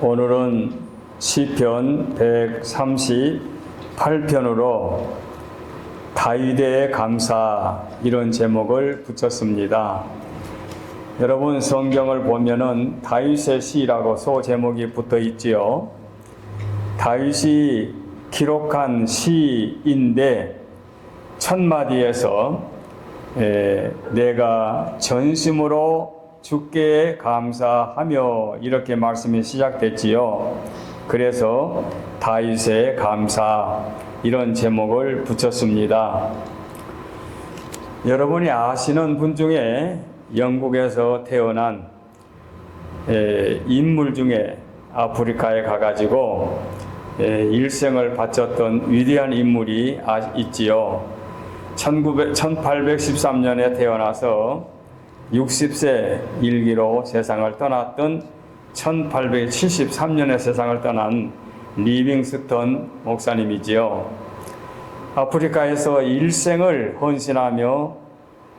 오늘은 시편 138편으로 다윗의 감사 이런 제목을 붙였습니다. 여러분 성경을 보면은 다윗의 시라고 소제목이 붙어 있지요. 다윗이 기록한 시인데 첫 마디에서 내가 전심으로 주께 감사하며 이렇게 말씀이 시작됐지요. 그래서 다윗의 감사 이런 제목을 붙였습니다. 여러분이 아시는 분 중에 영국에서 태어난 인물 중에 아프리카에 가가지고 일생을 바쳤던 위대한 인물이 있지요. 1813년에 태어나서 60세 일기로 세상을 떠났던 1873년에 세상을 떠난 리빙스턴 목사님이지요. 아프리카에서 일생을 헌신하며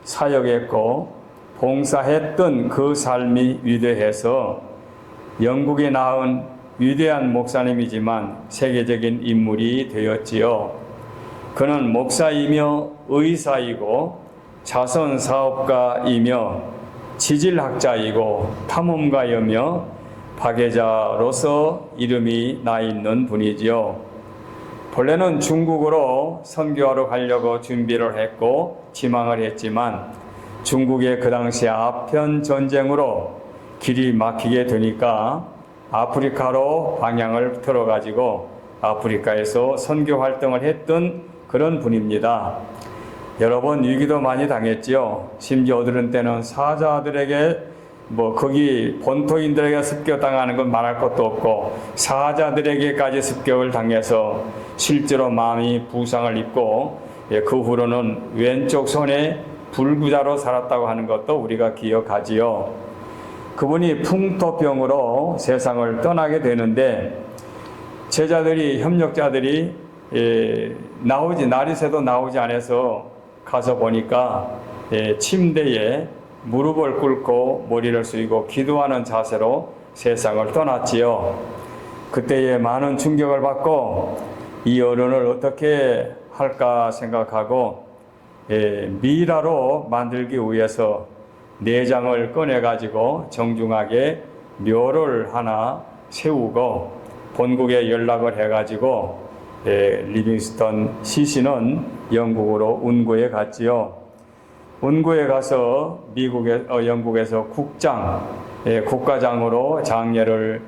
사역했고 봉사했던 그 삶이 위대해서 영국에 낳은 위대한 목사님이지만 세계적인 인물이 되었지요. 그는 목사이며 의사이고 자선사업가이며 지질학자이고 탐험가이며 박애자로서 이름이 나 있는 분이지요. 본래는 중국으로 선교하러 가려고 준비를 했고 지망을 했지만 중국의 그 당시 아편 전쟁으로 길이 막히게 되니까 아프리카로 방향을 틀어가지고 아프리카에서 선교 활동을 했던 그런 분입니다. 여러 번 위기도 많이 당했지요. 심지어 어느 때는 사자들에게 거기 본토인들에게 습격당하는 건 말할 것도 없고 사자들에게까지 습격을 당해서 실제로 많이 부상을 입고 그 후로는 왼쪽 손에 불구자로 살았다고 하는 것도 우리가 기억하지요. 그분이 풍토병으로 세상을 떠나게 되는데 제자들이 협력자들이 날이 새도 나오지 않아서 가서 보니까 침대에 무릎을 꿇고 머리를 숙이고 기도하는 자세로 세상을 떠났지요. 그때에 많은 충격을 받고 이 어른을 어떻게 할까 생각하고 미라로 만들기 위해서 내장을 꺼내가지고 정중하게 묘를 하나 세우고 본국에 연락을 해가지고 리빙스턴 시신은 영국으로 운구에 갔지요. 운구에 가서 영국에서 국가장으로 장례를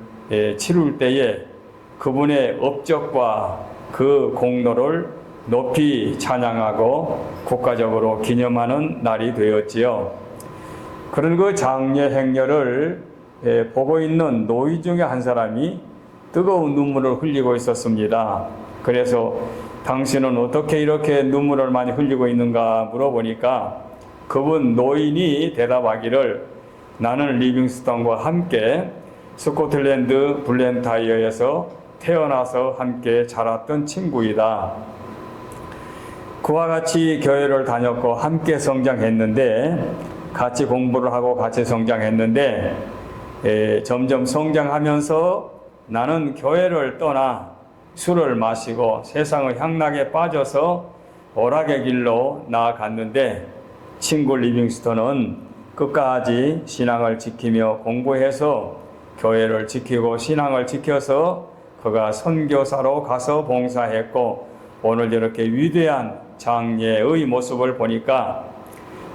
치룰 때에 그분의 업적과 그 공로를 높이 찬양하고 국가적으로 기념하는 날이 되었지요. 그런 그 장례 행렬을 보고 있는 노이 중에 한 사람이 뜨거운 눈물을 흘리고 있었습니다. 그래서 당신은 어떻게 이렇게 눈물을 많이 흘리고 있는가 물어보니까 그분 노인이 대답하기를 나는 리빙스턴과 함께 스코틀랜드 블렌타이어에서 태어나서 함께 자랐던 친구이다. 그와 같이 교회를 다녔고 함께 성장했는데 같이 공부를 하고 같이 성장했는데 점점 성장하면서 나는 교회를 떠나 술을 마시고 세상의 향락에 빠져서 오락의 길로 나아갔는데 친구 리빙스턴은 끝까지 신앙을 지키며 공부해서 교회를 지키고 신앙을 지켜서 그가 선교사로 가서 봉사했고 오늘 이렇게 위대한 장례의 모습을 보니까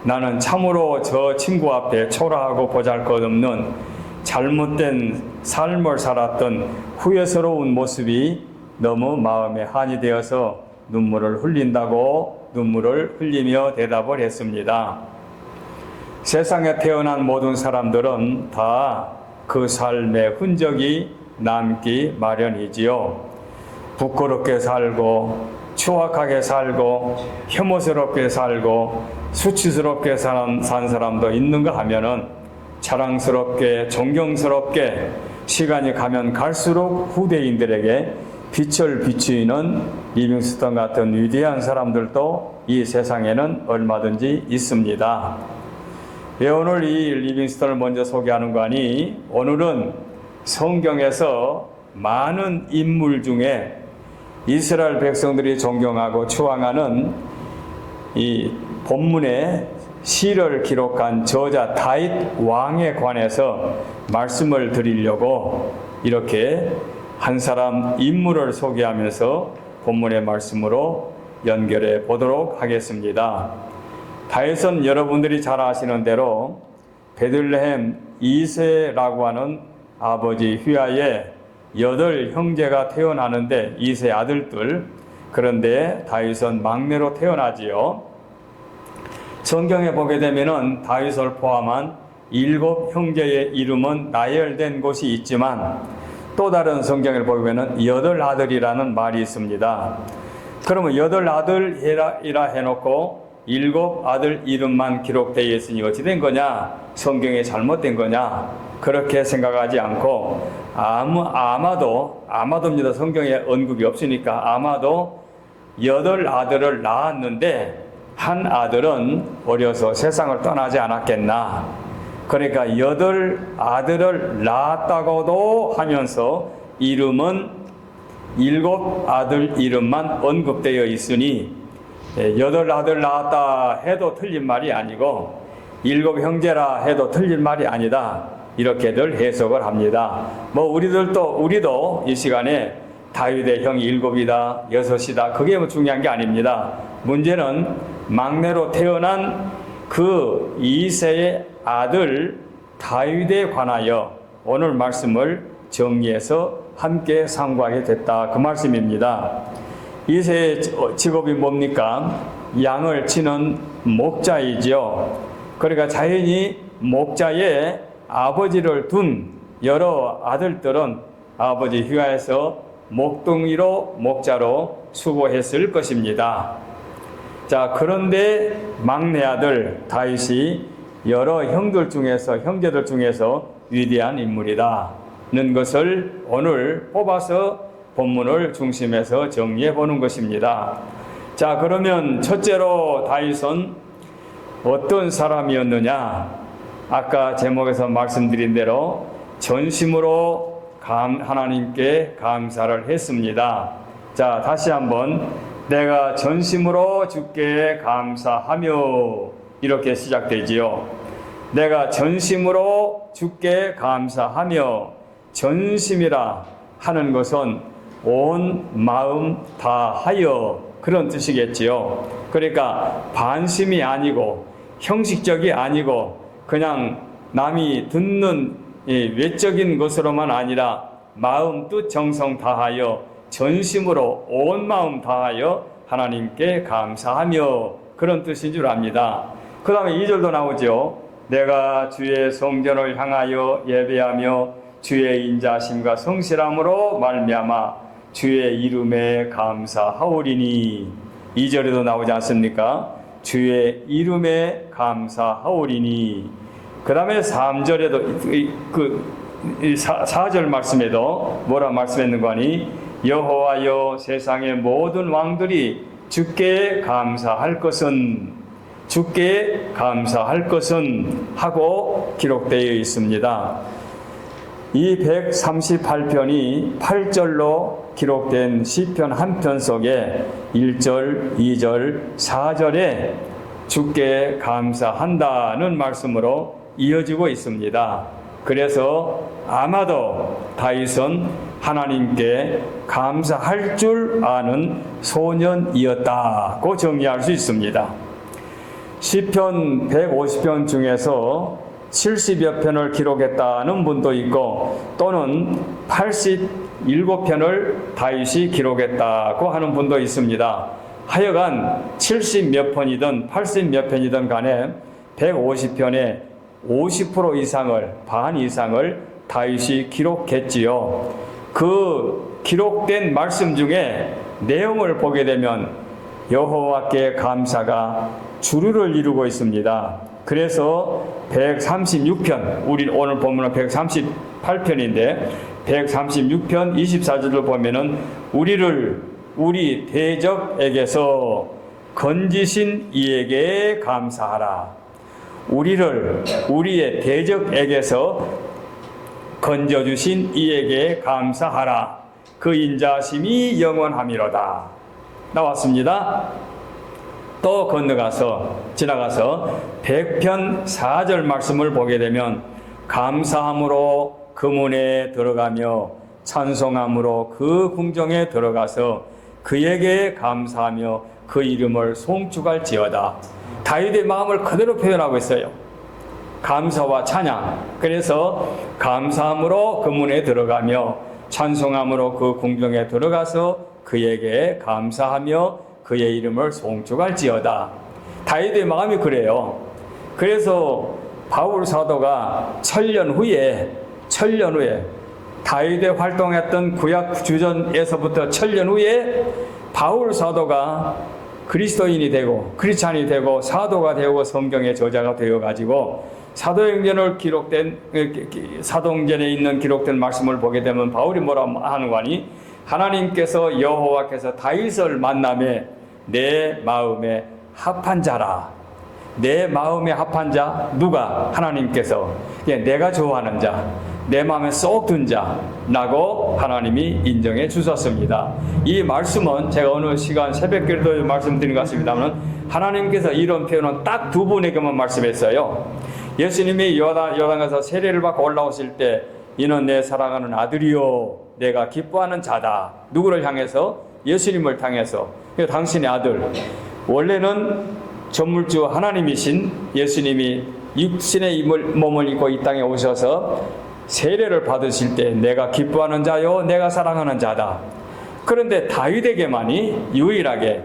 나는 참으로 저 친구 앞에 초라하고 보잘것없는 잘못된 삶을 살았던 후회스러운 모습이 너무 마음에 한이 되어서 눈물을 흘리며 대답을 했습니다. 세상에 태어난 모든 사람들은 다 그 삶의 흔적이 남기 마련이지요. 부끄럽게 살고 추악하게 살고 혐오스럽게 살고 수치스럽게 산 사람도 있는가 하면은 자랑스럽게 존경스럽게 시간이 가면 갈수록 후대인들에게 빛을 비추이는 리빙스턴 같은 위대한 사람들도 이 세상에는 얼마든지 있습니다. 왜 오늘 이 리빙스턴을 먼저 소개하는 거 아니? 오늘은 성경에서 많은 인물 중에 이스라엘 백성들이 존경하고 추앙하는 이 본문의 시를 기록한 저자 다윗 왕에 관해서 말씀을 드리려고 이렇게 한 사람 인물을 소개하면서 본문의 말씀으로 연결해 보도록 하겠습니다. 다윗은 여러분들이 잘 아시는 대로 베들레헴 이새라고 하는 아버지 휘하의 8 형제가 태어나는데 이새 아들들, 그런데 다윗은 막내로 태어나지요. 성경에 보게 되면은 다윗을 포함한 7 형제의 이름은 나열된 곳이 있지만 또 다른 성경을 보면은 8 아들이라는 말이 있습니다. 그러면 8 아들이라 해놓고 7 아들 이름만 기록되어 있으니 어찌 된 거냐? 성경이 잘못된 거냐? 그렇게 생각하지 않고 아마도입니다. 성경에 언급이 없으니까 아마도 8 아들을 낳았는데 한 아들은 어려서 세상을 떠나지 않았겠나. 그러니까 8 아들을 낳았다고도 하면서 이름은 7 아들 이름만 언급되어 있으니 8 아들 낳았다 해도 틀린 말이 아니고 7 형제라 해도 틀린 말이 아니다. 이렇게들 해석을 합니다. 우리도 이 시간에 다윗의 형이 7이다, 6이다. 그게 중요한 게 아닙니다. 문제는 막내로 태어난 그 이새의 아들 다윗에 관하여 오늘 말씀을 정리해서 함께 상고하게 됐다. 그 말씀입니다. 이새의 직업이 뭡니까? 양을 치는 목자이지요. 그러니까 자연히 목자의 아버지를 둔 여러 아들들은 아버지 휘하에서 목동이로 목자로 수고했을 것입니다. 자, 그런데 막내 아들 다윗이 여러 형제들 중에서 위대한 인물이다는 것을 오늘 뽑아서 본문을 중심에서 정리해 보는 것입니다. 자, 그러면 첫째로 다윗은 어떤 사람이었느냐? 아까 제목에서 말씀드린 대로 전심으로 하나님께 감사를 했습니다. 자, 다시 한번 내가 전심으로 주께 감사하며 이렇게 시작되지요. 내가 전심으로 주께 감사하며, 전심이라 하는 것은 온 마음 다하여 그런 뜻이겠지요. 그러니까 반심이 아니고 형식적이 아니고 그냥 남이 듣는 외적인 것으로만 아니라 마음 뜻 정성 다하여 전심으로 온 마음 다하여 하나님께 감사하며 그런 뜻인 줄 압니다. 그 다음에 2절도 나오죠. 내가 주의 성전을 향하여 예배하며 주의 인자심과 성실함으로 말미암아 주의 이름에 감사하오리니. 2절에도 나오지 않습니까? 주의 이름에 감사하오리니. 그 다음에 3절에도 4절 말씀에도 뭐라 말씀했는가 하니 여호와여 세상의 모든 왕들이 주께 감사할 것은 하고 기록되어 있습니다. 이 138편이 8절로 기록된 시편 한 편 속에 1절, 2절, 4절에 주께 감사한다는 말씀으로 이어지고 있습니다. 그래서 아마도 다윗은 하나님께 감사할 줄 아는 소년이었다고 정리할 수 있습니다. 시편 150편 중에서 70여 편을 기록했다는 분도 있고 또는 87편을 다윗이 기록했다고 하는 분도 있습니다. 하여간 70몇 편이든 80몇 편이든 간에 150편의 50% 이상을, 반 이상을 다윗이 기록했지요. 그 기록된 말씀 중에 내용을 보게 되면 여호와께 감사가 주류를 이루고 있습니다. 그래서 136편, 우리 오늘 본문은 138편인데 136편 24절을 보면은 우리 대적에게서 건지신 이에게 감사하라. 우리의 대적에게서 건져주신 이에게 감사하라. 그 인자심이 영원함이로다. 나왔습니다. 또 지나가서 100편 4절 말씀을 보게 되면 감사함으로 그 문에 들어가며 찬송함으로 그 궁정에 들어가서 그에게 감사하며 그 이름을 송축할지어다. 다윗의 마음을 그대로 표현하고 있어요. 감사와 찬양. 그래서 감사함으로 그 문에 들어가며 찬송함으로 그 궁정에 들어가서 그에게 감사하며 그의 이름을 송축할지어다. 다윗의 마음이 그래요. 그래서 바울 사도가 천년 후에 다윗의 활동했던 구약 주전에서부터 천년 후에 바울 사도가 그리스도인이 되고 크리스찬이 되고 사도가 되고 성경의 저자가 되어 가지고 사도행전에 있는 기록된 말씀을 보게 되면 바울이 뭐라 하는 거니? 하나님께서 여호와께서 다윗을 만남에 내 마음에 합한 자라. 내 마음에 합한 자 누가? 하나님께서. 내가 좋아하는 자, 내 마음에 쏙 든 자라고 하나님이 인정해 주셨습니다. 이 말씀은 제가 어느 시간 새벽기도에 말씀드린 것 같습니다만 하나님께서 이런 표현은 딱 두 분에게만 말씀했어요. 예수님이 요단강에서 세례를 받고 올라오실 때 이는 내 사랑하는 아들이요 내가 기뻐하는 자다. 누구를 향해서? 예수님을 향해서. 당신의 아들. 원래는 전물주 하나님이신 예수님이 육신의 몸을 입고 이 땅에 오셔서 세례를 받으실 때 내가 기뻐하는 자요 내가 사랑하는 자다. 그런데 다윗에게만이 유일하게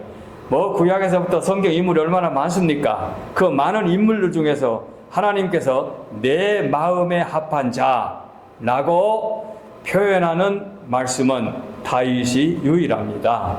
구약에서부터 성경 인물이 얼마나 많습니까? 그 많은 인물들 중에서 하나님께서 내 마음에 합한 자라고 표현하는 말씀은 다윗이 유일합니다.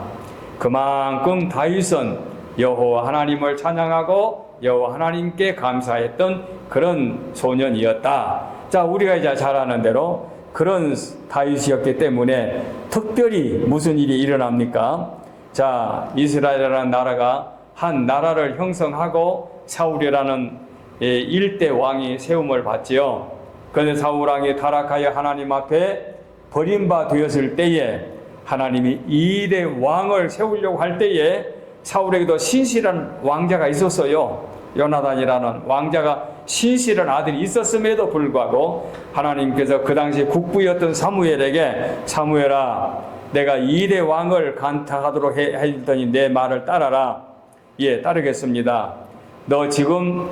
그만큼 다윗은 여호와 하나님을 찬양하고 여호와 하나님께 감사했던 그런 소년이었다. 자, 우리가 이제 잘 아는 대로 그런 다윗이었기 때문에 특별히 무슨 일이 일어납니까? 자, 이스라엘이라는 나라가 한 나라를 형성하고 사울이라는 일대 왕이 세움을 받지요. 그런데 사울 왕이 타락하여 하나님 앞에 버림바 되었을 때에 하나님이 2대 왕을 세우려고 할 때에 사울에게도 신실한 왕자가 있었어요. 요나단이라는 왕자가 신실한 아들이 있었음에도 불구하고 하나님께서 그 당시 국부였던 사무엘에게 사무엘아 내가 2대 왕을 간택하도록 했더니 내 말을 따라라. 예, 따르겠습니다. 너 지금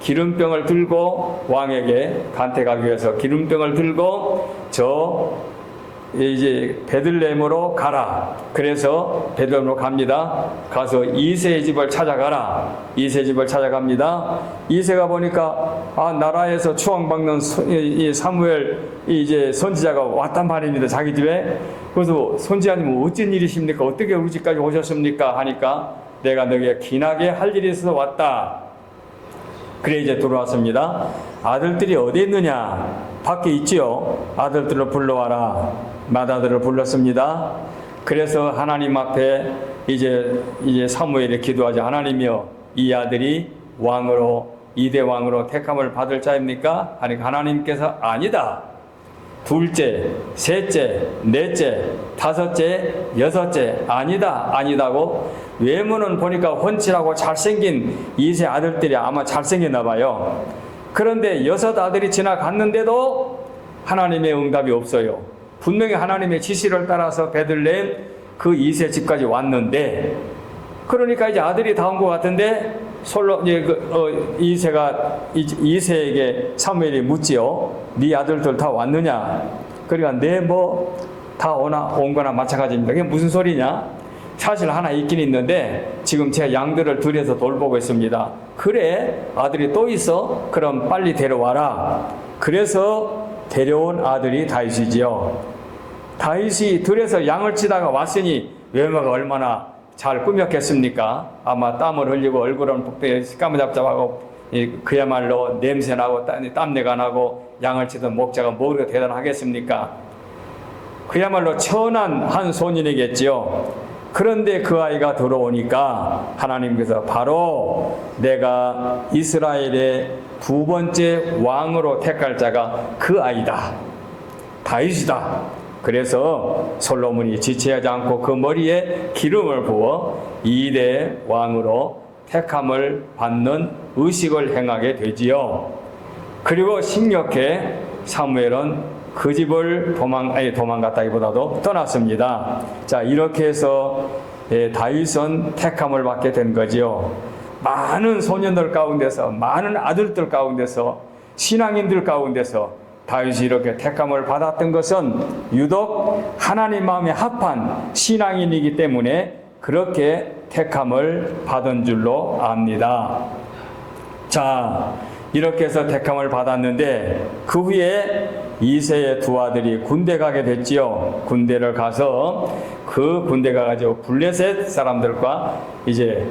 기름병을 들고 왕에게 간택하기 위해서 기름병을 들고 이제 베들레헴으로 가라. 그래서 베들레헴으로 갑니다. 가서 이새의 집을 찾아가라. 이새 집을 찾아갑니다. 이새가 보니까 나라에서 추앙받는 이 사무엘 이제 선지자가 왔단 말입니다. 자기 집에. 그래서 선지자님 어쩐 일이십니까? 어떻게 우리 집까지 오셨습니까? 하니까 내가 너에게 기나게 할 일이 있어서 왔다. 그래 이제 들어왔습니다. 아들들이 어디 있느냐? 밖에 있지요. 아들들을 불러와라. 맏아들을 불렀습니다. 그래서 하나님 앞에 이제 사무엘이 기도하자. 하나님이여 이 아들이 왕으로 2대 왕으로 택함을 받을 자입니까? 하니까 하나님께서 아니다. 둘째, 셋째, 넷째, 다섯째, 여섯째 아니다고 외모는 보니까 훤칠하고 잘생긴 이세 아들들이 아마 잘생겼나 봐요. 그런데 6 아들이 지나갔는데도 하나님의 응답이 없어요. 분명히 하나님의 지시를 따라서 베들레헴 그 이세 집까지 왔는데 그러니까 이제 아들이 다 온 것 같은데 이세에게 사무엘이 묻지요. 네 아들들 다 왔느냐? 그러니까 다 온 거나 마찬가지입니다. 그게 무슨 소리냐? 사실 하나 있긴 있는데 지금 제 양들을 들여서 돌보고 있습니다. 그래 아들이 또 있어? 그럼 빨리 데려와라. 그래서 데려온 아들이 다윗이지요. 다윗이 들에서 양을 치다가 왔으니 외모가 얼마나 잘 꾸몄겠습니까? 아마 땀을 흘리고 얼굴은 까무잡잡하고 그야말로 냄새나고 땀내가 나고 양을 치던 목자가 뭐가 대단하겠습니까? 그야말로 천한 한 소년이겠지요. 그런데 그 아이가 들어오니까 하나님께서 바로 내가 이스라엘의 2번째 왕으로 택할 자가 그 아이다. 다윗이다. 그래서 솔로몬이 지체하지 않고 그 머리에 기름을 부어 2대 왕으로 택함을 받는 의식을 행하게 되지요. 그리고 심력해 사무엘은 그 집을 도망갔다기보다도 떠났습니다. 자, 이렇게 해서 다윗은 택함을 받게 된 거지요. 많은 소년들 가운데서, 많은 아들들 가운데서, 신앙인들 가운데서 다윗이 이렇게 택함을 받았던 것은 유독 하나님 마음에 합한 신앙인이기 때문에 그렇게 택함을 받은 줄로 압니다. 자, 이렇게 해서 택함을 받았는데 그 후에 이새의 두 아들이 군대 가게 됐지요. 군대를 가서 그 군대 가가지고 블레셋 사람들과 이제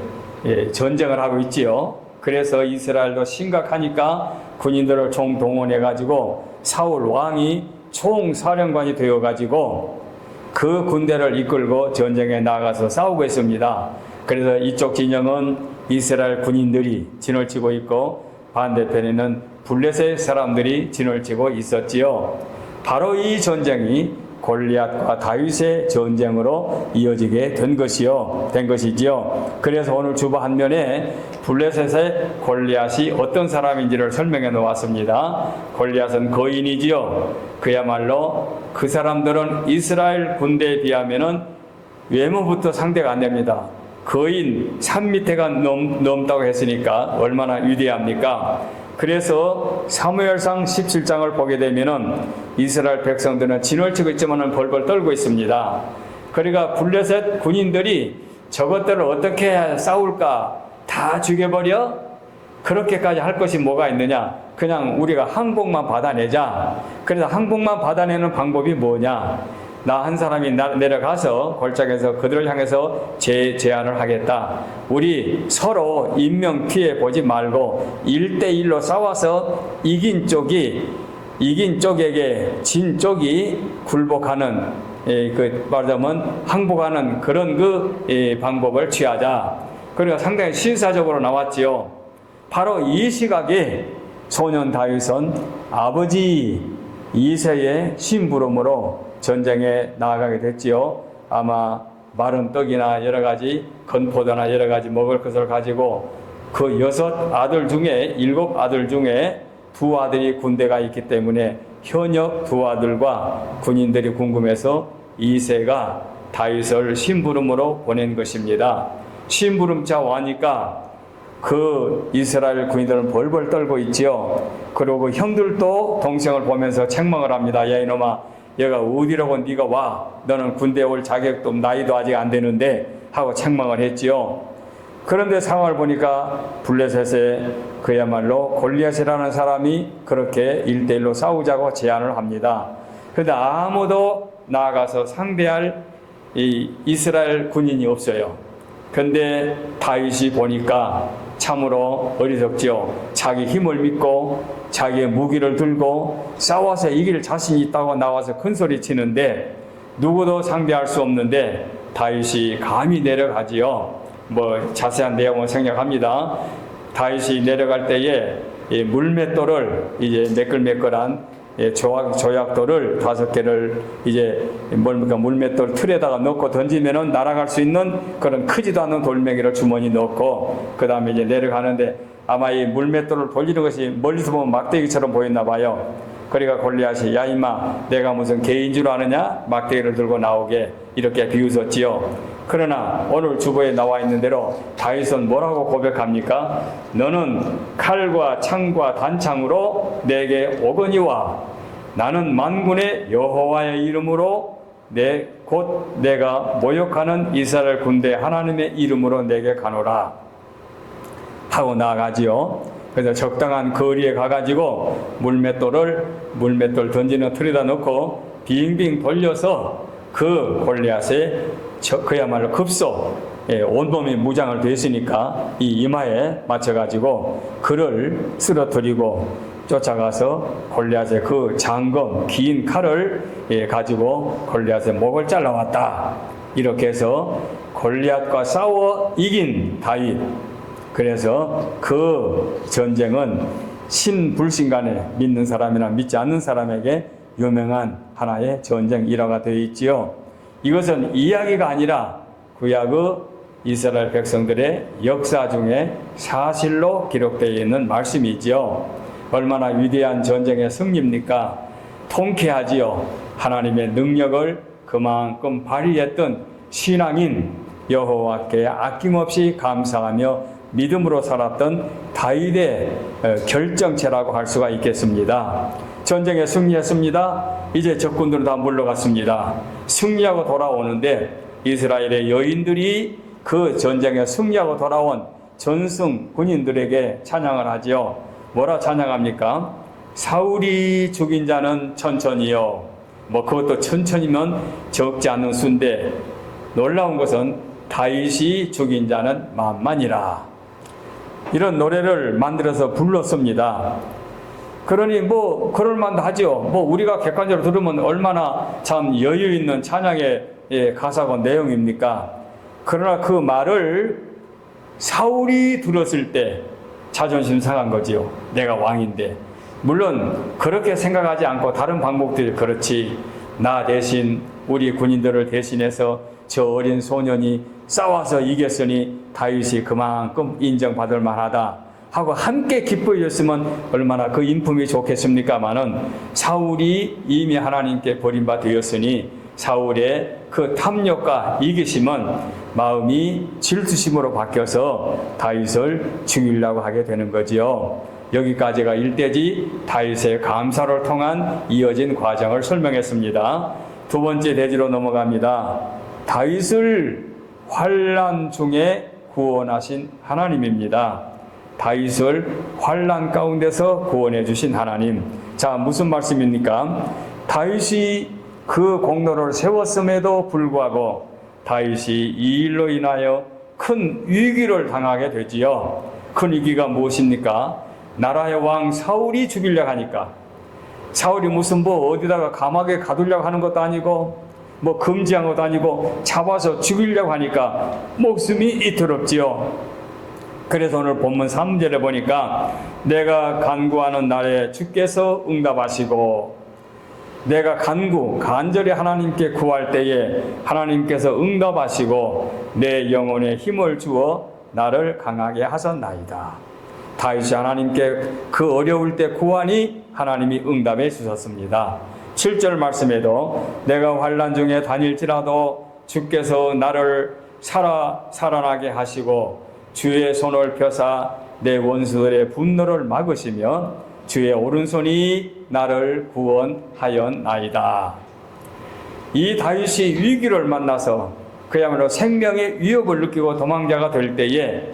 전쟁을 하고 있지요. 그래서 이스라엘도 심각하니까 군인들을 총동원해가지고 사울 왕이 총사령관이 되어가지고 그 군대를 이끌고 전쟁에 나가서 싸우고 있습니다. 그래서 이쪽 진영은 이스라엘 군인들이 진을 치고 있고 반대편에는 블레셋 사람들이 진을 치고 있었지요. 바로 이 전쟁이 골리앗과 다윗의 전쟁으로 이어지게 된 것이지요. 그래서 오늘 주보 한 면에 블레셋의 골리앗이 어떤 사람인지를 설명해 놓았습니다. 골리앗은 거인이지요. 그야말로 그 사람들은 이스라엘 군대에 비하면은 외모부터 상대가 안 됩니다. 거인 산 밑에가 넘다고 했으니까 얼마나 위대합니까? 그래서 사무엘상 17장을 보게 되면은 이스라엘 백성들은 진을 치고 있지만은 벌벌 떨고 있습니다. 그러니까 블레셋 군인들이 저것들을 어떻게 싸울까? 다 죽여버려? 그렇게까지 할 것이 뭐가 있느냐? 그냥 우리가 항복만 받아내자. 그래서 항복만 받아내는 방법이 뭐냐? 나 한 사람이 내려가서 골짜기에서 그들을 향해서 제안을 하겠다. 우리 서로 인명 피해 보지 말고 1대1로 싸워서 이긴 쪽에게 진 쪽이 굴복하는, 말하자면 항복하는 그런 방법을 취하자. 그러니까 상당히 실사적으로 나왔지요. 바로 이 시각에 소년 다윗은 아버지 이새의 심부름으로 전쟁에 나아가게 됐지요. 아마 마른 떡이나 여러 가지 건포도나 여러 가지 먹을 것을 가지고 그 7 아들 중에 7 아들 중에 2 아들이 군대가 있기 때문에 현역 2 아들과 군인들이 궁금해서 이새가 다윗을 심부름으로 보낸 것입니다. 심부름차 와니까 그 이스라엘 군인들은 벌벌 떨고 있지요. 그리고 형들도 동생을 보면서 책망을 합니다. 야 이놈아, 얘가 어디라고 네가 와? 너는 군대에 올 자격도 나이도 아직 안 되는데 하고 책망을 했지요. 그런데 상황을 보니까 블레셋에 그야말로 골리앗이라는 사람이 그렇게 1대1로 싸우자고 제안을 합니다. 그런데 아무도 나아가서 상대할 이 이스라엘 군인이 없어요. 그런데 다윗이 보니까 참으로 어리석지요. 자기 힘을 믿고 자기의 무기를 들고 싸워서 이길 자신이 있다고 나와서 큰소리 치는데 누구도 상대할 수 없는데 다윗이 감히 내려가지요. 자세한 내용은 생략합니다. 다윗이 내려갈 때에 이 물맷돌을 이제 매끌매끌한 조약돌을 5개를 이제 물맷돌 틀에다가 넣고 던지면은 날아갈 수 있는 그런 크지도 않은 돌멩이를 주머니 넣고 그 다음에 이제 내려가는데 아마 이 물맷돌을 돌리는 것이 멀리서 보면 막대기처럼 보였나 봐요. 그러니까 골리앗이 야 임마 내가 무슨 개인 줄 아느냐? 막대기를 들고 나오게 이렇게 비웃었지요. 그러나 오늘 주보에 나와 있는 대로 다윗은 뭐라고 고백합니까? 너는 칼과 창과 단창으로 내게 오거니와 나는 만군의 여호와의 이름으로 곧 내가 모욕하는 이스라엘 군대 하나님의 이름으로 내게 가노라 하고 나아가지요. 그래서 적당한 거리에 가가지고 물맷돌 던지는 틀에다 넣고 빙빙 돌려서 그 골리앗의 그야말로 급소, 온몸이 무장을 됐으니까 이 이마에 맞춰가지고 그를 쓰러뜨리고 쫓아가서 골리앗의 그 장검, 긴 칼을 가지고 골리앗의 목을 잘라왔다. 이렇게 해서 골리앗과 싸워 이긴 다윗. 그래서 그 전쟁은 신불신간에 믿는 사람이나 믿지 않는 사람에게 유명한 하나의 전쟁 일화가 되어 있지요. 이것은 이야기가 아니라 구약의 이스라엘 백성들의 역사 중에 사실로 기록되어 있는 말씀이지요. 얼마나 위대한 전쟁의 승리입니까? 통쾌하지요. 하나님의 능력을 그만큼 발휘했던 신앙인 여호와께 아낌없이 감사하며 믿음으로 살았던 다윗의 결정체라고 할 수가 있겠습니다. 전쟁에 승리했습니다. 이제 적군들은 다 물러갔습니다. 승리하고 돌아오는데 이스라엘의 여인들이 그 전쟁에 승리하고 돌아온 전승 군인들에게 찬양을 하지요. 뭐라 찬양합니까? 사울이 죽인 자는 천천히요. 그것도 천천히면 적지 않은 수인데 놀라운 것은 다윗이 죽인 자는 만만이라. 이런 노래를 만들어서 불렀습니다. 그러니 그럴만도 하죠. 우리가 객관적으로 들으면 얼마나 참 여유 있는 찬양의 가사고 내용입니까? 그러나 그 말을 사울이 들었을 때 자존심 상한 거지요. 내가 왕인데. 물론 그렇게 생각하지 않고 다른 방법들이 그렇지. 나 대신 우리 군인들을 대신해서 저 어린 소년이 싸워서 이겼으니 다윗이 그만큼 인정받을 만하다 하고 함께 기뻐해줬으면 얼마나 그 인품이 좋겠습니까마는 사울이 이미 하나님께 버림받아 되었으니 사울의 그 탐욕과 이기심은 마음이 질투심으로 바뀌어서 다윗을 죽이려고 하게 되는 거지요. 여기까지가 일대지 다윗의 감사를 통한 이어진 과정을 설명했습니다. 두 번째 대지로 넘어갑니다. 다윗을 환난 중에 구원하신 하나님입니다. 다윗을 환난 가운데서 구원해 주신 하나님. 자, 무슨 말씀입니까? 다윗이 그 공로를 세웠음에도 불구하고 다윗이 이 일로 인하여 큰 위기를 당하게 되지요. 큰 위기가 무엇입니까? 나라의 왕 사울이 죽이려고 하니까. 사울이 무슨 어디다가 감옥에 가두려고 하는 것도 아니고 금지한 것도 아니고 잡아서 죽이려고 하니까 목숨이 이토롭지요. 그래서 오늘 본문 3절에 보니까 내가 간구하는 날에 주께서 응답하시고, 내가 간절히 하나님께 구할 때에 하나님께서 응답하시고 내 영혼에 힘을 주어 나를 강하게 하셨나이다. 다윗이 하나님께 그 어려울 때 구하니 하나님이 응답해 주셨습니다. 7절 말씀에도 내가 환난 중에 다닐지라도 주께서 나를 살아나게 하시고 주의 손을 펴사 내 원수들의 분노를 막으시며 주의 오른손이 나를 구원하였나이다. 이 다윗이 위기를 만나서 그야말로 생명의 위협을 느끼고 도망자가 될 때에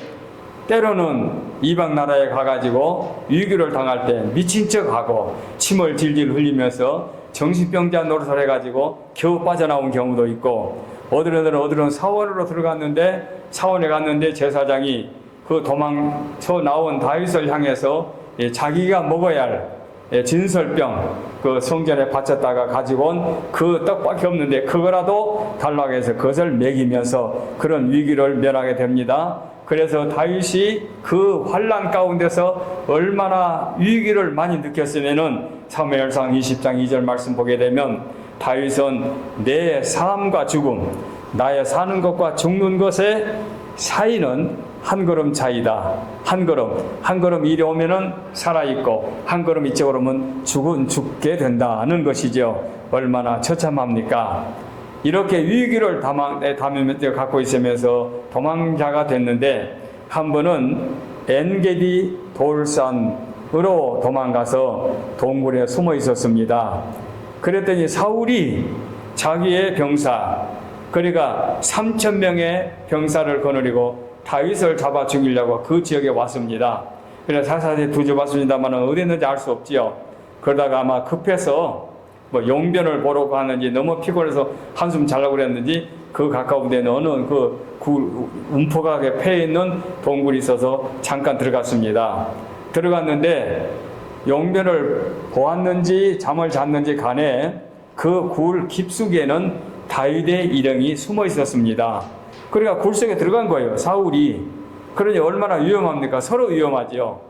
때로는 이방 나라에 가가지고 위기를 당할 때 미친 척하고 침을 질질 흘리면서 정신병자 노릇을 해가지고 겨우 빠져나온 경우도 있고, 어디로는 사원으로 들어갔는데 사원에 갔는데 제사장이 그 도망쳐 나온 다윗을 향해서 자기가 먹어야 할 진설병 그 성전에 바쳤다가 가지고 온 그 떡밖에 없는데 그거라도 달라고 해서 그것을 먹이면서 그런 위기를 면하게 됩니다. 그래서 다윗이 그 환난 가운데서 얼마나 위기를 많이 느꼈으면은 사무엘상 20장 2절 말씀 보게 되면 다윗은 내 삶과 죽음, 나의 사는 것과 죽는 것의 사이는 한 걸음 차이다. 한 걸음 이리 오면은 살아있고 한 걸음 이쪽으로 오면 죽게 된다는 것이죠. 얼마나 처참합니까? 이렇게 위기를 갖고 있으면서 도망자가 됐는데 한 번은 엔게디 돌산으로 도망가서 동굴에 숨어 있었습니다. 그랬더니 사울이 자기의 병사, 그러니까 3,000명의 병사를 거느리고 다윗을 잡아 죽이려고 그 지역에 왔습니다. 그래서 사사히 두져봤습니다만 어디 있는지 알 수 없지요. 그러다가 아마 급해서 용변을 보러 가는지 너무 피곤해서 한숨 자려고 그랬는지 그 가까운 데는 어느 움포가 패에 있는 동굴이 있어서 잠깐 들어갔습니다. 들어갔는데 용변을 보았는지 잠을 잤는지 간에 그 굴 깊숙이에는 다윗의 일행이 숨어 있었습니다. 그러니까 굴 속에 들어간 거예요, 사울이. 그러니 얼마나 위험합니까? 서로 위험하죠.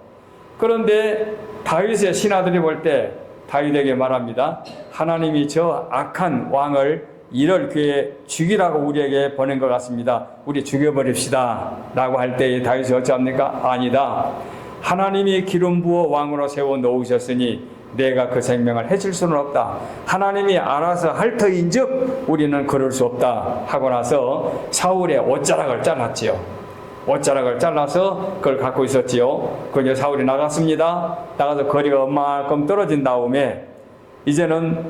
그런데 다윗의 신하들이 볼 때 다윗에게 말합니다. 하나님이 저 악한 왕을 이럴 기회에 죽이라고 우리에게 보낸 것 같습니다. 우리 죽여버립시다 라고 할 때에 다윗이 어찌합니까? 아니다. 하나님이 기름 부어 왕으로 세워 놓으셨으니 내가 그 생명을 해칠 수는 없다. 하나님이 알아서 할 터인즉 우리는 그럴 수 없다 하고 나서 사울의 옷자락을 잘랐지요. 옷자락을 잘라서 그걸 갖고 있었지요. 그리고 사울이 나갔습니다. 나가서 거리가 얼마큼 떨어진 다음에 이제는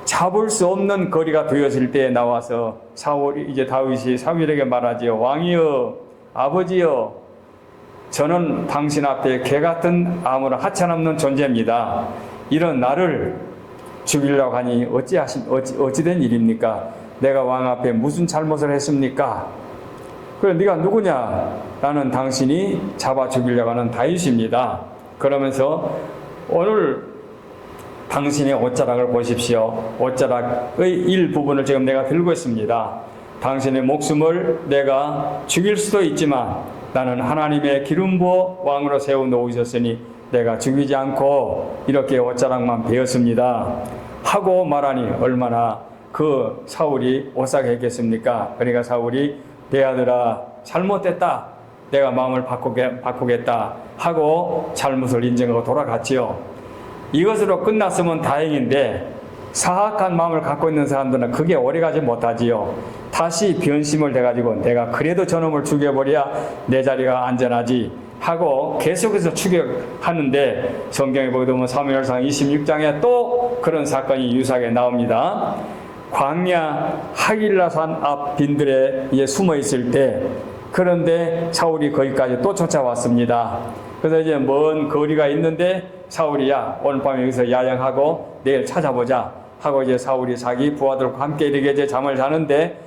잡을 수 없는 거리가 되어질 때에 나와서 이제 다윗이 사무엘에게 말하지요. 왕이여, 아버지여, 저는 당신 앞에 개 같은 아무런 하찮없는 존재입니다. 이런 나를 죽이려고 하니 어찌된 일입니까? 내가 왕 앞에 무슨 잘못을 했습니까? 그래, 네가 누구냐? 나는 당신이 잡아 죽이려고 하는 다윗입니다. 그러면서 오늘 당신의 옷자락을 보십시오. 옷자락의 일부분을 지금 내가 들고 있습니다. 당신의 목숨을 내가 죽일 수도 있지만 나는 하나님의 기름 부어 왕으로 세워 놓으셨으니 내가 죽이지 않고 이렇게 옷자락만 베었습니다 하고 말하니 얼마나 그 사울이 오싹해 했겠습니까? 그러니까 사울이 내 아들아 잘못됐다, 내가 마음을 바꾸겠다 하고 잘못을 인정하고 돌아갔지요. 이것으로 끝났으면 다행인데 사악한 마음을 갖고 있는 사람들은 그게 오래가지 못하지요. 다시 변심을 해가지고 내가 그래도 저놈을 죽여버려야 내 자리가 안전하지 하고 계속해서 추격하는데 성경에 보게 되면 사무엘상 26장에 또 그런 사건이 유사하게 나옵니다. 광야 하길라산 앞 빈들에 숨어 있을 때, 그런데 사울이 거기까지 또 쫓아왔습니다. 그래서 이제 먼 거리가 있는데 사울이 야 오늘 밤에 여기서 야영하고 내일 찾아보자 하고 이제 사울이 자기 부하들과 함께 이렇게 이제 잠을 자는데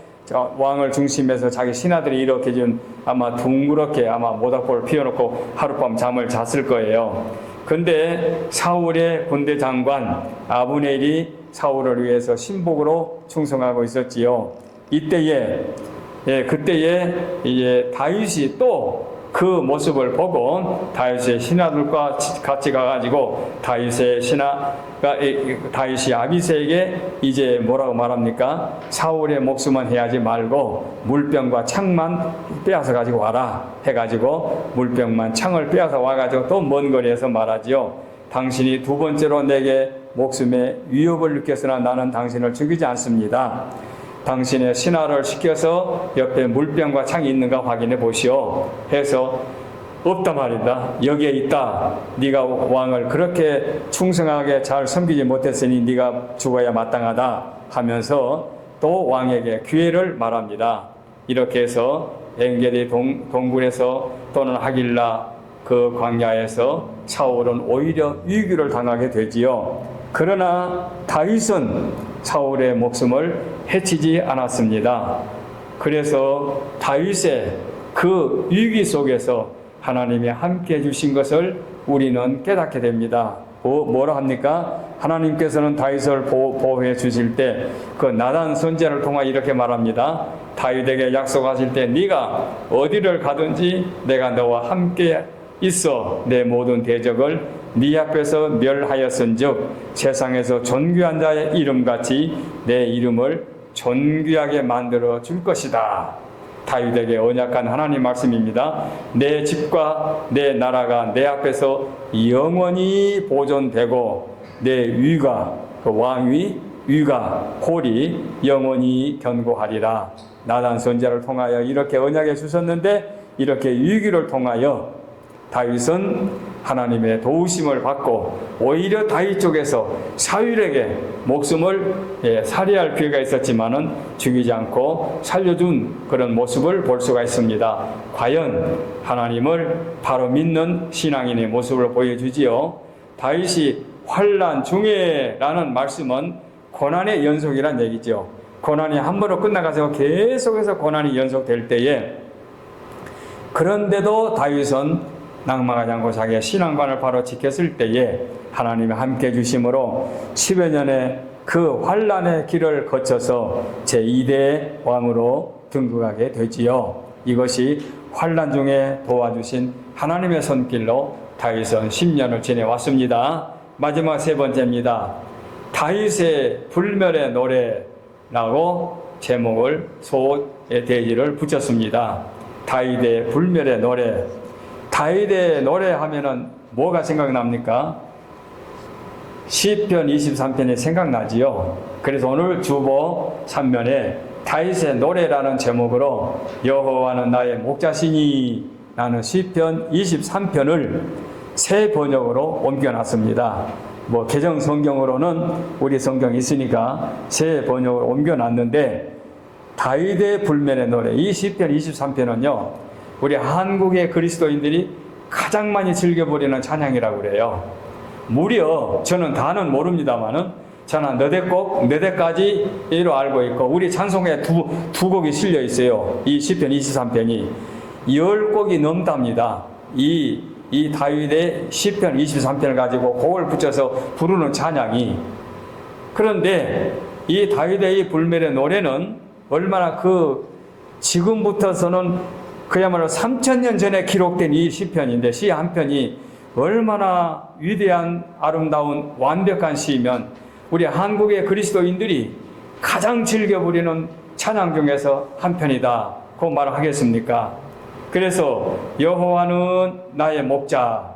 왕을 중심해서 자기 신하들이 이렇게 좀 아마 둥그렇게 아마 모닥불을 피워놓고 하룻밤 잠을 잤을 거예요. 근데 사울의 군대 장관 아브넬이 사울을 위해서 신복으로 충성하고 있었지요. 그때에 이제 다윗이 또 그 모습을 보고 다윗의 신하들과 같이 가가지고 다윗이 아비새에게 이제 뭐라고 말합니까? 사울의 목숨은 해하지 말고 물병과 창만 빼앗아 가지고 와라 해가지고 물병만 창을 빼앗아 와가지고 또 먼 거리에서 말하지요. 당신이 두 번째로 내게 목숨에 위협을 느꼈으나 나는 당신을 죽이지 않습니다. 당신의 신하를 시켜서 옆에 물병과 창이 있는가 확인해 보시오 해서 없다 말이다. 여기에 있다. 네가 왕을 그렇게 충성하게 잘 섬기지 못했으니 네가 죽어야 마땅하다 하면서 또 왕에게 기회를 말합니다. 이렇게 해서 엔게디 동굴에서 또는 하길라 그 광야에서 사울은 오히려 위기를 당하게 되지요. 그러나 다윗은 사울의 목숨을 해치지 않았습니다. 그래서 다윗의 그 위기 속에서 하나님이 함께 해주신 것을 우리는 깨닫게 됩니다. 뭐라 합니까? 하나님께서는 다윗을 보호해 주실 때 그 나단 선지자를 통해 이렇게 말합니다. 다윗에게 약속하실 때 네가 어디를 가든지 내가 너와 함께 있어 내 모든 대적을 네 앞에서 멸하였은즉 세상에서 존귀한 자의 이름같이 내 이름을 존귀하게 만들어 줄 것이다. 다윗에게 언약한 하나님 말씀입니다. 내 집과 내 나라가 내 앞에서 영원히 보존되고 내 위가 그 왕위 위가 홀이 영원히 견고하리라. 나단 선지자를 통하여 이렇게 언약해 주셨는데 이렇게 위기를 통하여 다윗은 하나님의 도우심을 받고 오히려 다윗 쪽에서 사울에게 목숨을 살해할 기회가 있었지만은 죽이지 않고 살려준 그런 모습을 볼 수가 있습니다. 과연 하나님을 바로 믿는 신앙인의 모습을 보여주지요. 다윗이 환난 중에라는 말씀은 고난의 연속이란 얘기죠. 고난이 한 번으로 끝나가서 계속해서 고난이 연속될 때에 그런데도 다윗은 낭망하지 않고 자기의 신앙관을 바로 지켰을 때에 하나님이 함께 해주심으로 10여 년의 그 환난의 길을 거쳐서 제2대 왕으로 등극하게 되지요. 이것이 환난 중에 도와주신 하나님의 손길로 다윗은 10년을 지내왔습니다. 마지막 세 번째입니다. 다윗의 불멸의 노래라고 제목을 소의 대지를 붙였습니다. 다윗의 불멸의 노래. 다윗의 노래 하면은 뭐가 생각납니까? 시편 23편이 생각나지요. 그래서 오늘 주보 3면에 다윗의 노래라는 제목으로 여호와는 나의 목자시니 라는 시편 23편을 새 번역으로 옮겨놨습니다. 뭐 개정 성경으로는 우리 성경이 있으니까 새 번역으로 옮겨놨는데, 다윗의 불멸의 노래 이 시편 23편은요 우리 한국의 그리스도인들이 가장 많이 즐겨부리는 찬양이라고 그래요. 무려 저는 다는 모릅니다만은 저는 몇 대까지로 알고 있고, 우리 찬송에 두 곡이 실려 있어요. 이 시편 23편이 10곡이 넘답니다. 이 다윗의 시편 23편을 가지고 곡을 붙여서 부르는 찬양이. 그런데 이 다윗의 이 불멸의 노래는 얼마나 지금부터서는 그야말로 3000년 전에 기록된 이 시편인데, 시 한 편이 얼마나 위대한 아름다운 완벽한 시면 우리 한국의 그리스도인들이 가장 즐겨 부리는 찬양 중에서 한 편이다 그 말을 하겠습니까? 그래서 여호와는 나의 목자.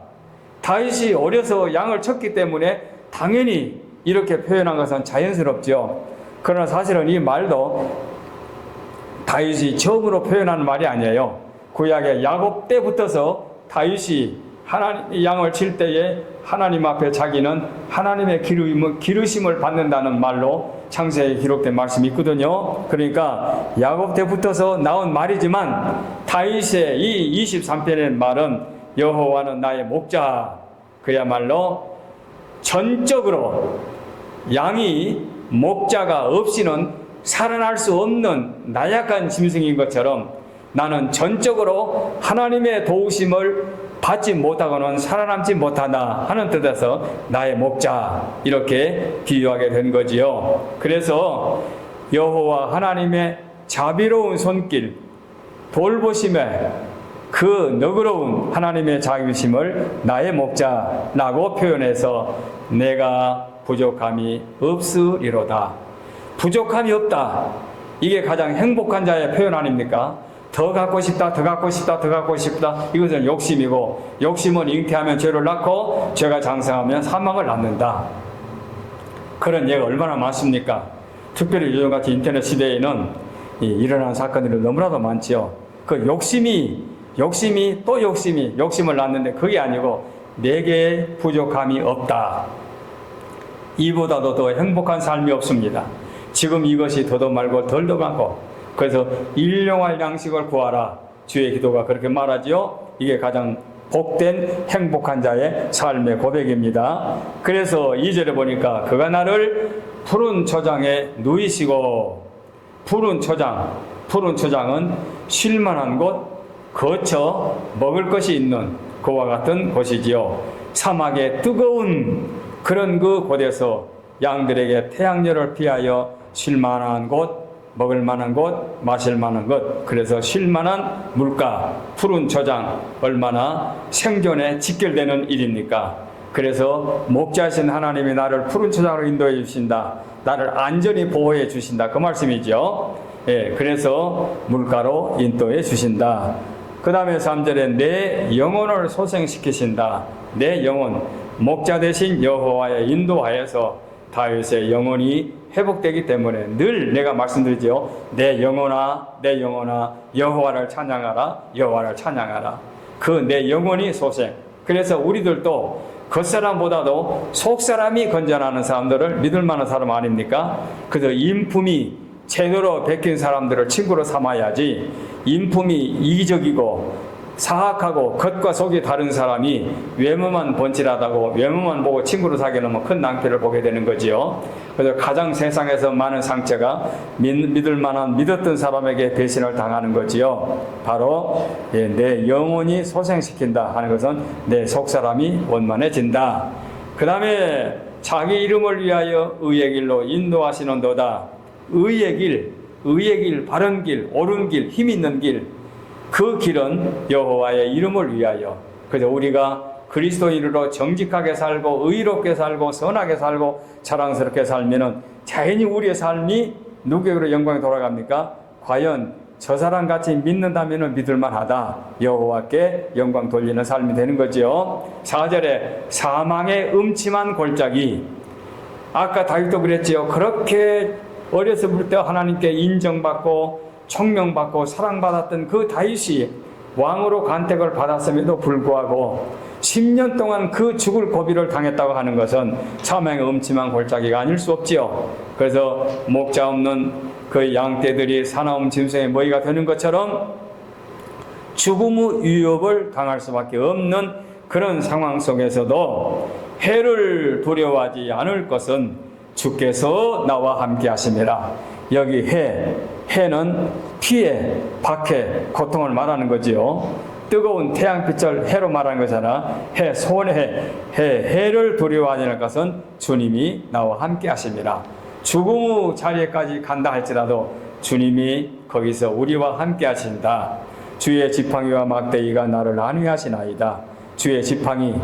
다윗이 어려서 양을 쳤기 때문에 당연히 이렇게 표현한 것은 자연스럽죠. 그러나 사실은 이 말도 다윗이 처음으로 표현하는 말이 아니에요. 구약의 야곱 때부터서 다윗이 양을 칠 때에 하나님 앞에 자기는 하나님의 기르심을 받는다는 말로 창세에 기록된 말씀이 있거든요. 그러니까 야곱 때부터서 나온 말이지만 다윗의 이 23편의 말은 여호와는 나의 목자, 그야말로 전적으로 양이 목자가 없이는 살아날 수 없는 나약한 짐승인 것처럼 나는 전적으로 하나님의 도우심을 받지 못하고는 살아남지 못하나 하는 뜻에서 나의 목자 이렇게 비유하게 된 거지요. 그래서 여호와 하나님의 자비로운 손길, 돌보심에 그 너그러운 하나님의 자비심을 나의 목자라고 표현해서 내가 부족함이 없으리로다. 부족함이 없다. 이게 가장 행복한 자의 표현 아닙니까? 더 갖고 싶다, 더 갖고 싶다, 더 갖고 싶다. 이것은 욕심이고, 욕심은 잉태하면 죄를 낳고, 죄가 장성하면 사망을 낳는다. 그런 예가 얼마나 많습니까? 특별히 요즘같이 인터넷 시대에는 일어나는 사건들이 너무나도 많지요. 그 욕심이 욕심을 낳는데 그게 아니고 내게 부족함이 없다. 이보다도 더 행복한 삶이 없습니다. 지금 이것이 더도 말고 덜도 많고, 그래서 일용할 양식을 구하라. 주의 기도가 그렇게 말하지요. 이게 가장 복된 행복한 자의 삶의 고백입니다. 그래서 2절에 보니까 그가 나를 푸른 초장에 누이시고, 푸른 초장은 쉴만한 곳, 거쳐 먹을 것이 있는 그와 같은 곳이지요. 사막의 뜨거운 그런 그 곳에서 양들에게 태양열을 피하여 쉴만한 곳, 먹을 만한 곳, 마실 만한 것, 그래서 쉴 만한 물가, 푸른 초장, 얼마나 생존에 직결되는 일입니까? 그래서 목자신 하나님이 나를 푸른 초장으로 인도해 주신다. 나를 안전히 보호해 주신다. 그 말씀이죠. 예, 그래서 물가로 인도해 주신다. 그 다음에 3절에 내 영혼을 소생시키신다. 내 영혼, 목자 되신 여호와의 인도하여서 다윗의 영혼이 회복되기 때문에 늘 내가 말씀드리죠. 내 영혼아 여호와를 찬양하라. 여호와를 찬양하라. 그 내 영혼이 소생. 그래서 우리들도 겉사람보다도 속사람이 건전하는 사람들을 믿을 만한 사람 아닙니까? 그래서 인품이 제대로 베낀 사람들을 친구로 삼아야지, 인품이 이기적이고 사악하고 겉과 속이 다른 사람이 외모만 번칠하다고 외모만 보고 친구로 사귀는 큰 낭패를 보게 되는 거지요. 그래서 가장 세상에서 많은 상처가 믿을 만한 믿었던 사람에게 배신을 당하는 거지요. 바로 내 영혼이 소생시킨다 하는 것은 내 속사람이 원만해진다. 그 다음에 자기 이름을 위하여 의의 길로 인도하시는 도다. 의의 길, 바른 길, 옳은 길, 힘 있는 길, 그 길은 여호와의 이름을 위하여. 그래서 우리가 그리스도인으로 정직하게 살고 의롭게 살고 선하게 살고 자랑스럽게 살면은 자연히 우리의 삶이 누구에게로 영광이 돌아갑니까? 과연 저 사람 같이 믿는다면 믿을만하다. 여호와께 영광 돌리는 삶이 되는 거죠. 4절에 사망의 음침한 골짜기. 아까 다윗도 그랬지요. 그렇게 어렸을 때 하나님께 인정받고 총명받고 사랑받았던 그 다윗이 왕으로 간택을 받았음에도 불구하고 10년 동안 그 죽을 고비를 당했다고 하는 것은 사망의 음침한 골짜기가 아닐 수 없지요. 그래서 목자 없는 그 양떼들이 사나움 짐승의 먹이가 되는 것처럼 죽음의 위협을 당할 수밖에 없는 그런 상황 속에서도 해를 두려워하지 않을 것은 주께서 나와 함께 하심이라. 여기 해는 피해, 박해, 고통을 말하는 거지요. 뜨거운 태양빛을 해로 말하는 거잖아. 해를 두려워하지 않을 것은 주님이 나와 함께 하심이라. 죽음의 자리에까지 간다 할지라도 주님이 거기서 우리와 함께 하신다. 주의 지팡이와 막대기가 나를 안위하시나이다. 주의 지팡이,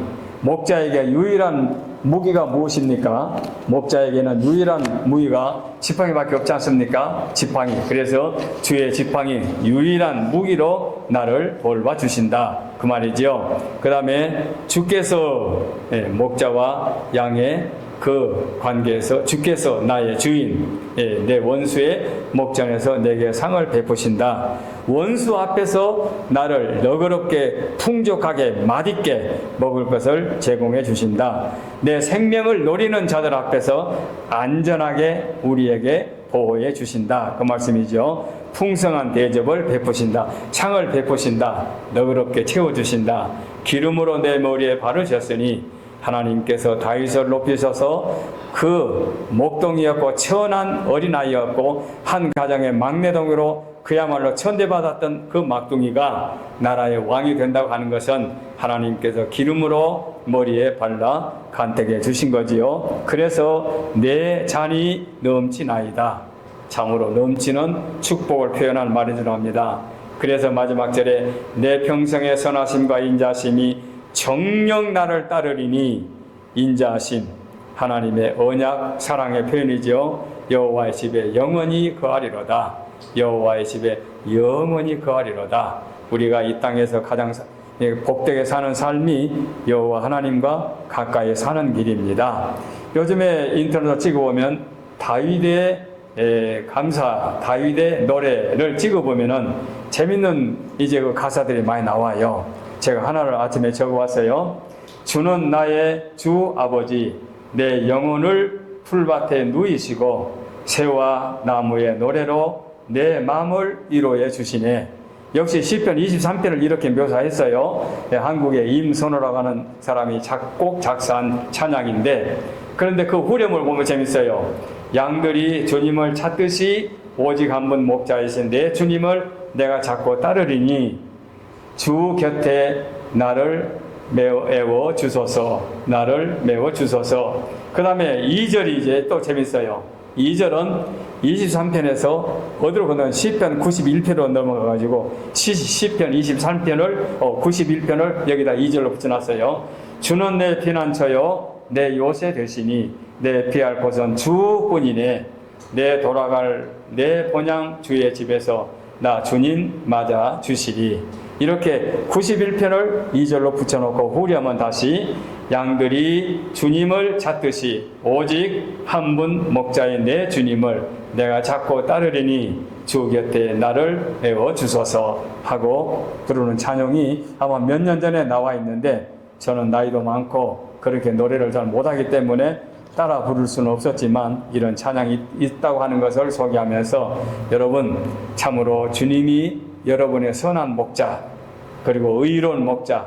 목자에게 유일한 무기가 무엇입니까? 목자에게는 유일한 무기가 지팡이밖에 없지 않습니까? 지팡이. 그래서 주의 지팡이, 유일한 무기로 나를 돌봐주신다. 그 말이죠. 그 다음에 주께서 목자와 양의 그 관계에서 주께서 나의 주인, 내 원수의 목전에서 내게 상을 베푸신다. 원수 앞에서 나를 너그럽게 풍족하게 맛있게 먹을 것을 제공해 주신다. 내 생명을 노리는 자들 앞에서 안전하게 우리에게 보호해 주신다. 그 말씀이죠. 풍성한 대접을 베푸신다. 상을 베푸신다. 너그럽게 채워주신다. 기름으로 내 머리에 바르셨으니 하나님께서 다윗을 높이셔서 그 목동이었고 천한 어린아이였고 한 가정의 막내동으로 그야말로 천대받았던 그 막둥이가 나라의 왕이 된다고 하는 것은 하나님께서 기름으로 머리에 발라 간택해 주신 거지요. 그래서 내 잔이 넘치나이다. 참으로 넘치는 축복을 표현한 말인 줄 압니다. 그래서 마지막 절에 내 평생의 선하심과 인자심이 정녕 나를 따르리니, 인자하심, 하나님의 언약, 사랑의 표현이죠. 여호와의 집에 영원히 거하리로다. 여호와의 집에 영원히 거하리로다. 우리가 이 땅에서 가장 복되게 사는 삶이 여호와 하나님과 가까이 사는 길입니다. 요즘에 인터넷에 찍어보면 다윗의 감사, 다윗의 노래를 찍어보면은 재밌는 이제 그 가사들이 많이 나와요. 제가 하나를 아침에 적어왔어요. 주는 나의 주 아버지, 내 영혼을 풀밭에 누이시고 새와 나무의 노래로 내 마음을 위로해 주시네. 역시 시편 23편을 이렇게 묘사했어요. 한국의 임선호라고 하는 사람이 작곡 작사한 찬양인데, 그런데 그 후렴을 보면 재밌어요. 양들이 주님을 찾듯이 오직 한 분 목자이신 내 주님을 내가 찾고 따르리니 주 곁에 나를 메워 주소서. 나를 메워 주소서. 그 다음에 2절이 이제 또 재밌어요. 2절은 23편에서 어디로 건너면 시편 91편으로 넘어가가지고 시편 23편을 91편을 여기다 2절로 붙여놨어요. 주는 내 피난처요 내 요새 되시니 내 피할 곳은 주뿐이네. 내 돌아갈 내 본향 주의 집에서 나 주님 맞아 주시리. 이렇게 91편을 2절로 붙여놓고 후렴은 다시 양들이 주님을 찾듯이 오직 한 분 목자인 내 주님을 내가 찾고 따르리니 주 곁에 나를 메워 주소서 하고 부르는 찬양이 아마 몇 년 전에 나와 있는데, 저는 나이도 많고 그렇게 노래를 잘 못하기 때문에 따라 부를 수는 없었지만 이런 찬양이 있다고 하는 것을 소개하면서 여러분, 참으로 주님이 여러분의 선한 목자, 그리고 의로운 목자,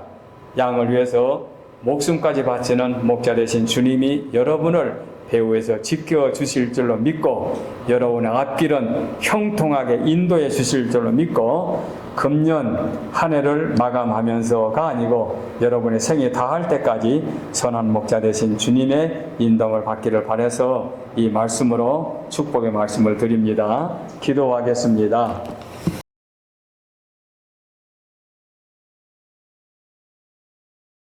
양을 위해서 목숨까지 바치는 목자 되신 주님이 여러분을 배후에서 지켜주실 줄로 믿고 여러분의 앞길은 형통하게 인도해 주실 줄로 믿고 금년 한 해를 마감하면서가 아니고 여러분의 생이 다할 때까지 선한 목자 되신 주님의 인도를 받기를 바라서 이 말씀으로 축복의 말씀을 드립니다. 기도하겠습니다.